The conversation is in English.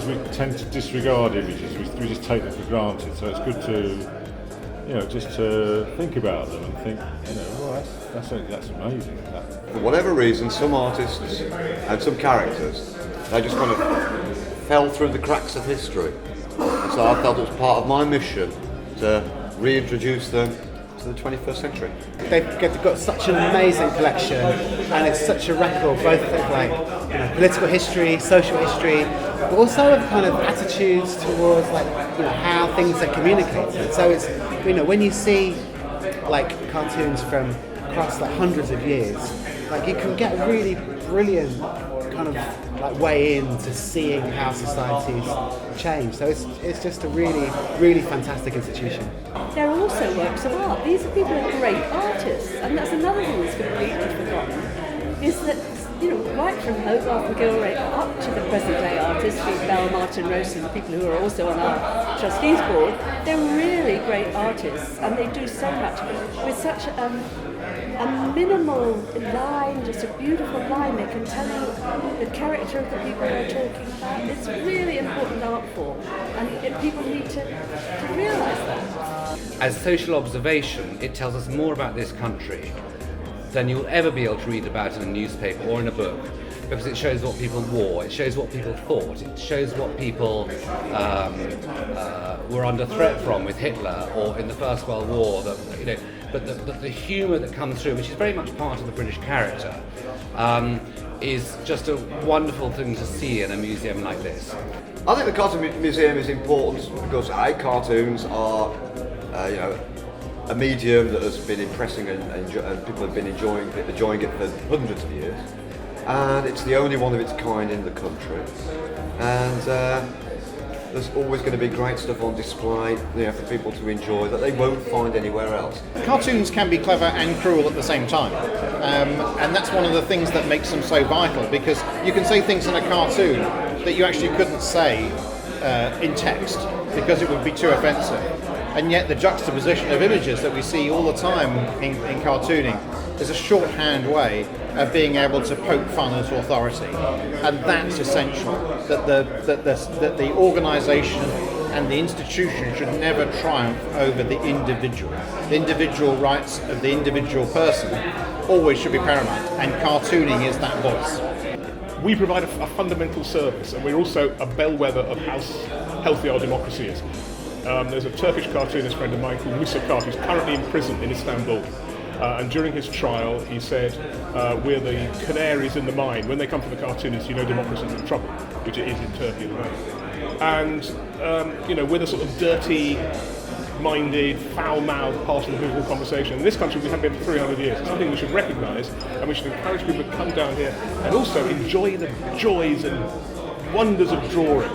sometimes we tend to disregard images. We just take them for granted. So it's good to, just to think about them and think, well, that's amazing. For whatever reason, some artists and some characters, they just kind of fell through the cracks of history. And so I felt it was part of my mission to reintroduce them to the 21st century. They've got such an amazing collection, and it's such a record both of political history, social history, but also of kind of attitudes towards how things are communicated. So it's when you see cartoons from across hundreds of years, you can get a really brilliant kind of way into seeing how societies change. So it's just a really, really fantastic institution. They're also works of art. These are people who are great artists, and that's another thing that's completely forgotten, is that right from Hogarth and Gilray up to the present day artists, Bell, Martin, Rose, and the people who are also on our trustees board, they're really great artists, and they do so much with such a minimal line, just a beautiful line. They can tell you the character of the people they're talking about. It's really important art form, and people need to realise that. As social observation, it tells us more about this country than you'll ever be able to read about in a newspaper or in a book, because it shows what people wore, it shows what people thought, it shows what people were under threat from with Hitler or in the First World War. But the humour that comes through, which is very much part of the British character, is just a wonderful thing to see in a museum like this. I think the Cartoon Museum is important because cartoons are, a medium that has been impressing and people have been enjoying it for hundreds of years, and it's the only one of its kind in the country, and there's always going to be great stuff on display for people to enjoy that they won't find anywhere else. Cartoons can be clever and cruel at the same time, and that's one of the things that makes them so vital, because you can say things in a cartoon that you actually couldn't say in text because it would be too offensive. And yet the juxtaposition of images that we see all the time in cartooning is a shorthand way of being able to poke fun at authority. And that's essential, that the organisation and the institution should never triumph over the individual. The individual rights of the individual person always should be paramount, and cartooning is that voice. We provide a fundamental service, and we're also a bellwether of how healthy our democracy is. There's a Turkish cartoonist friend of mine called Musa Kart, who's currently in prison in Istanbul. And during his trial, he said, we're the canaries in the mine. When they come for the cartoonists, democracy's in trouble, which it is in Turkey at the moment. And, we're the sort of dirty-minded, foul-mouthed part of the political conversation. In this country, we have been for 300 years. It's something we should recognise, and we should encourage people to come down here and also enjoy the joys and wonders of drawing.